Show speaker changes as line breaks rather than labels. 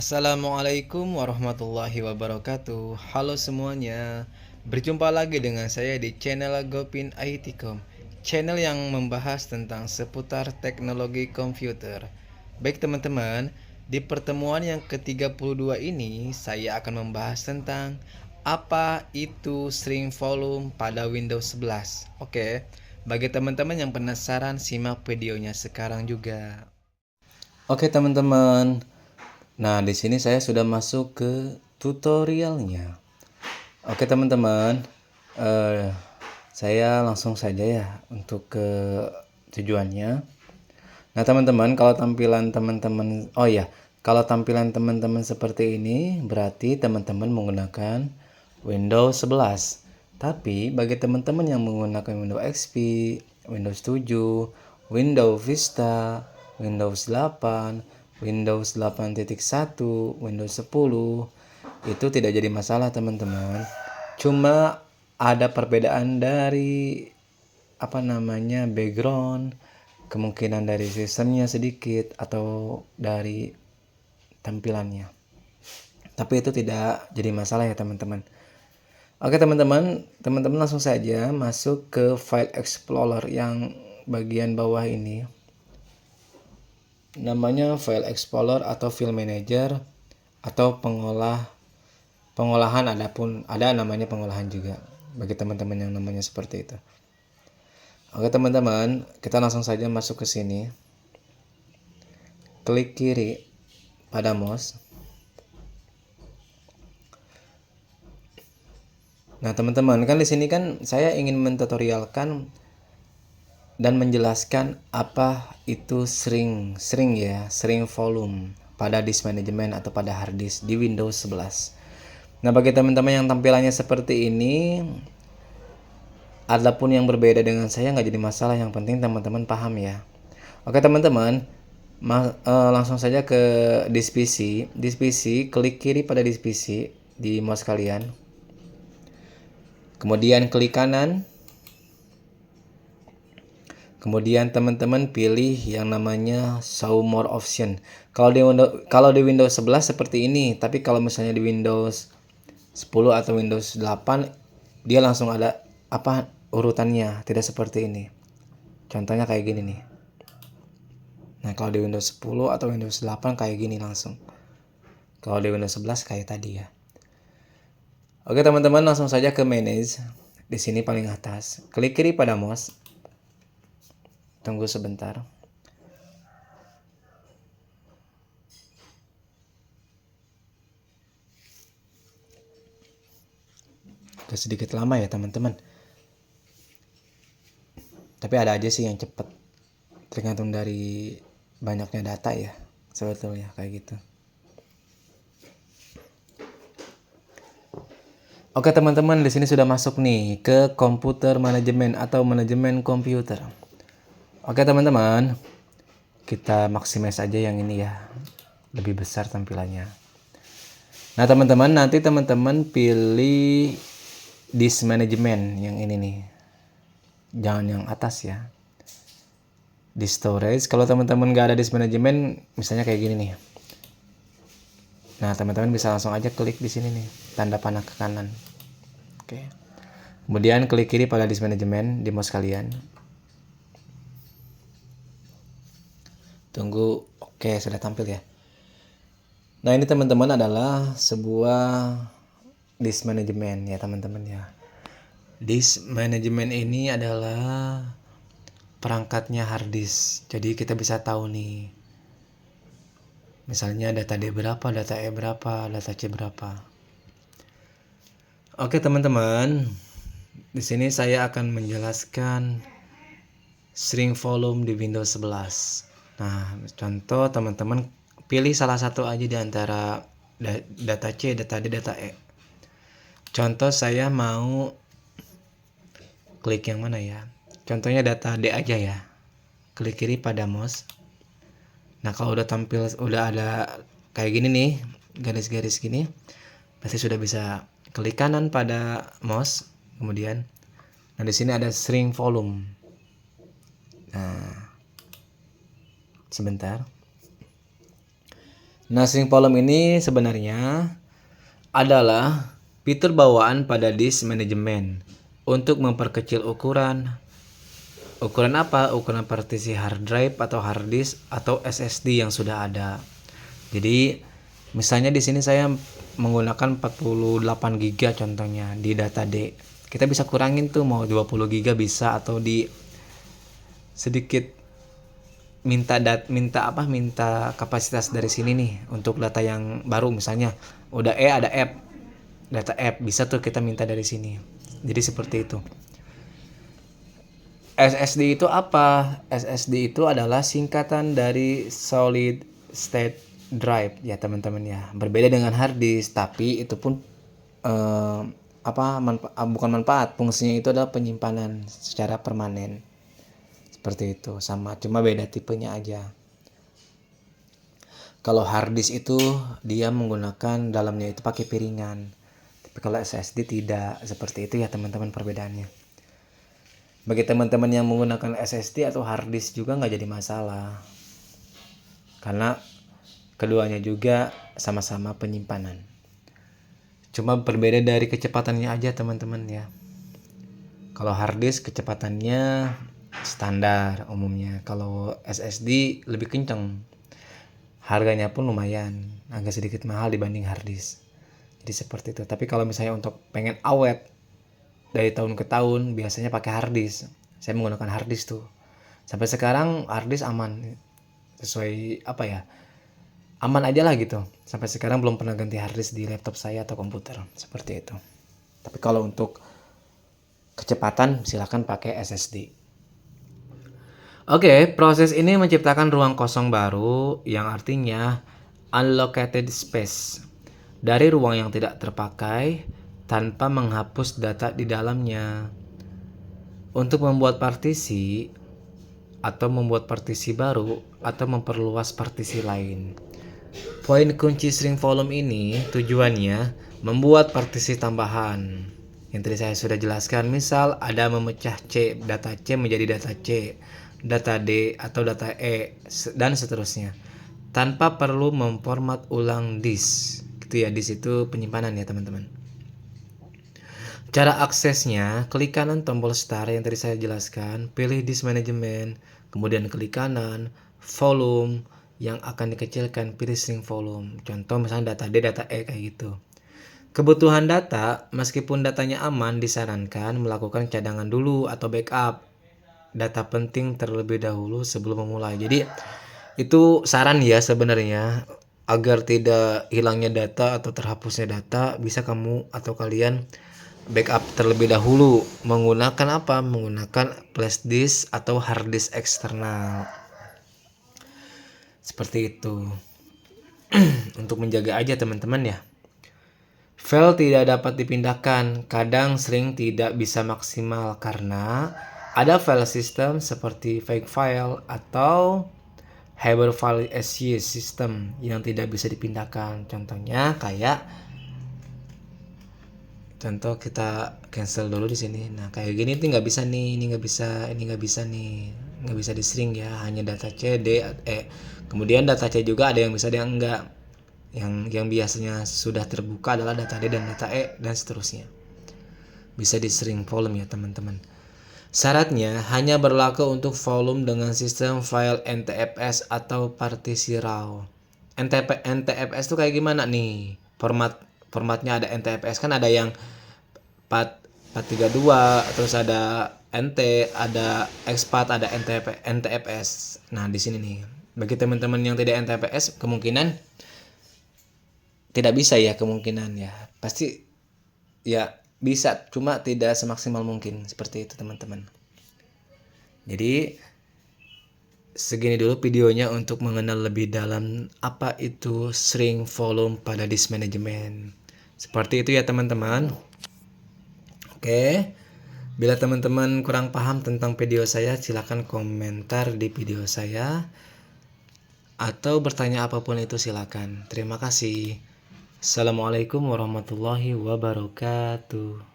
Assalamualaikum warahmatullahi wabarakatuh. Halo semuanya. Berjumpa lagi dengan saya di channel Gopin IT.com, channel yang membahas tentang seputar teknologi komputer. Baik teman-teman, di pertemuan yang ke-32 ini saya akan membahas tentang apa itu string volume pada Windows 11. Oke, bagi teman-teman yang penasaran, simak videonya sekarang juga. Oke teman-teman. Nah, di sini saya sudah masuk ke tutorialnya. Oke teman-teman, saya langsung saja ya untuk ke tujuannya. Nah teman-teman, kalau tampilan teman-teman, kalau tampilan teman-teman seperti ini, berarti teman-teman menggunakan Windows 11. Tapi bagi teman-teman yang menggunakan Windows XP, Windows 7, Windows Vista, Windows 8, Windows 8.1, Windows 10, itu tidak jadi masalah teman-teman. Cuma ada perbedaan dari background, kemungkinan dari sistemnya sedikit atau dari tampilannya. Tapi itu tidak jadi masalah ya teman-teman. Oke teman-teman langsung saja masuk ke File Explorer yang bagian bawah ini. Namanya File Explorer atau File Manager atau pengolahan, ada namanya pengolahan juga bagi teman-teman yang namanya seperti itu. Oke teman-teman, kita langsung saja masuk ke sini. Klik kiri pada mouse. Nah, teman-teman, kan di sini kan saya ingin mentutorialkan dan menjelaskan apa itu string volume pada disk management atau pada hard disk di Windows 11. Nah, bagi teman-teman yang tampilannya seperti ini, adapun yang berbeda dengan saya nggak jadi masalah, yang penting teman-teman paham ya. Oke teman-teman, langsung saja ke disk PC. Disk PC, klik kiri pada disk PC di mouse kalian. Kemudian klik kanan. Kemudian teman-teman pilih yang namanya Show More Option. Kalau di Windows 11 seperti ini, tapi kalau misalnya di Windows 10 atau Windows 8 dia langsung ada urutannya, tidak seperti ini. Contohnya kayak gini nih. Nah, kalau di Windows 10 atau Windows 8 kayak gini langsung. Kalau di Windows 11 kayak tadi ya. Oke, teman-teman langsung saja ke Manage. Di sini paling atas. Klik kiri pada mouse. Tunggu sebentar. Sedikit lama ya, teman-teman. Tapi ada aja sih yang cepat. Tergantung dari banyaknya data ya. Sebetulnya kayak gitu. Oke teman-teman, di sini sudah masuk nih ke komputer manajemen atau manajemen komputer. Oke teman-teman, kita maximize aja yang ini ya, lebih besar tampilannya. Nah teman-teman, nanti teman-teman pilih disk management yang ini nih, jangan yang atas ya. Di storage, kalau teman-teman nggak ada disk management, misalnya kayak gini nih. Nah teman-teman bisa langsung aja klik di sini nih, tanda panah ke kanan. Oke. Kemudian klik kiri pada disk management di mouse kalian. Tunggu, oke sudah tampil ya. Nah ini teman-teman adalah sebuah disk management ya teman-teman ya. Disk management ini adalah perangkatnya hard disk. Jadi kita bisa tahu nih, misalnya data D berapa, data E berapa, data C berapa. Oke teman-teman, di sini saya akan menjelaskan string volume di Windows 11. Nah, contoh teman-teman pilih salah satu aja di antara data C, data D, data E. Contoh saya mau klik yang mana ya? Contohnya data D aja ya. Klik kiri pada mouse. Nah, kalau udah tampil, udah ada kayak gini nih, garis-garis gini, pasti sudah bisa klik kanan pada mouse. Kemudian, nah di sini ada string volume. Nah, sebentar. Nah, string volume ini sebenarnya adalah fitur bawaan pada disk manajemen untuk memperkecil ukuran. Ukuran apa? Ukuran partisi hard drive atau hard disk atau SSD yang sudah ada. Jadi, misalnya di sini saya menggunakan 48 GB contohnya di data D. Kita bisa kurangin tuh mau 20 GB bisa, atau di sedikit minta kapasitas dari sini nih untuk data yang baru, misalnya udah ada app, data app bisa tuh kita minta dari sini. Jadi seperti itu. SSD itu apa? SSD itu adalah singkatan dari solid state drive ya teman-teman ya. Berbeda dengan hard disk, tapi itu pun bukan manfaat, fungsinya itu adalah penyimpanan secara permanen. Seperti itu, sama, cuma beda tipenya aja. Kalau hard disk itu dia menggunakan dalamnya itu pakai piringan. Tapi kalau SSD tidak, seperti itu ya teman-teman perbedaannya. Bagi teman-teman yang menggunakan SSD atau hard disk juga nggak jadi masalah. Karena keduanya juga sama-sama penyimpanan. Cuma berbeda dari kecepatannya aja teman-teman ya. Kalau hard disk kecepatannya standar umumnya. Kalau SSD lebih kenceng. Harganya pun lumayan, agak sedikit mahal dibanding hard disk. Jadi seperti itu. Tapi kalau misalnya untuk pengen awet dari tahun ke tahun, biasanya pakai hard disk. Saya menggunakan hard disk tuh. Sampai sekarang hard disk aman. Sesuai aman aja lah gitu. Sampai sekarang belum pernah ganti hard disk di laptop saya atau komputer. Seperti itu. Tapi kalau untuk kecepatan silakan pakai SSD. Oke, proses ini menciptakan ruang kosong baru yang artinya unallocated space dari ruang yang tidak terpakai tanpa menghapus data di dalamnya. Untuk membuat partisi atau membuat partisi baru atau memperluas partisi lain. Poin kunci string volume ini tujuannya membuat partisi tambahan. Yang tadi saya sudah jelaskan, misal ada memecah data C menjadi data C, data D atau data E, dan seterusnya, tanpa perlu memformat ulang disk. Gitu ya, disk itu penyimpanan ya teman-teman. Cara aksesnya, klik kanan tombol start yang tadi saya jelaskan, pilih disk manajemen, kemudian klik kanan, volume yang akan dikecilkan, pilih string volume. Contoh misalnya data D, data E kayak gitu. Kebutuhan data, meskipun datanya aman, disarankan melakukan cadangan dulu atau backup data penting terlebih dahulu sebelum memulai. Jadi itu saran ya sebenarnya, agar tidak hilangnya data atau terhapusnya data, bisa kamu atau kalian backup terlebih dahulu menggunakan apa? Menggunakan flash disk atau hard disk eksternal. Seperti itu. Untuk menjaga aja teman-teman ya. File tidak dapat dipindahkan, kadang sering tidak bisa maksimal karena ada file system seperti fake file atau harbor file SC system yang tidak bisa dipindahkan. Contohnya contoh kita cancel dulu di sini. Nah kayak gini tuh nggak bisa nih, ini nggak bisa, ini nggak bisa nih, nggak bisa di string ya, hanya data C, D, E. Kemudian data C juga ada yang bisa, ada yang enggak. Yang biasanya sudah terbuka adalah data D dan data E dan seterusnya. Bisa di string volume ya teman-teman. Syaratnya hanya berlaku untuk volume dengan sistem file NTFS atau partisi RAW. NTFS itu kayak gimana nih? Formatnya ada NTFS, kan ada yang 432, terus ada NT, ada expat, ada NTFS. Nah, di sini nih. Bagi teman-teman yang tidak NTFS, kemungkinan tidak bisa ya, kemungkinan ya. Pasti ya bisa, cuma tidak semaksimal mungkin. Seperti itu teman-teman. Jadi segini dulu videonya untuk mengenal lebih dalam apa itu string volume pada disk management. Seperti itu ya teman-teman. Oke. Bila teman-teman kurang paham tentang video saya, silakan komentar di video saya atau bertanya apapun itu silakan. Terima kasih. Assalamualaikum warahmatullahi wabarakatuh.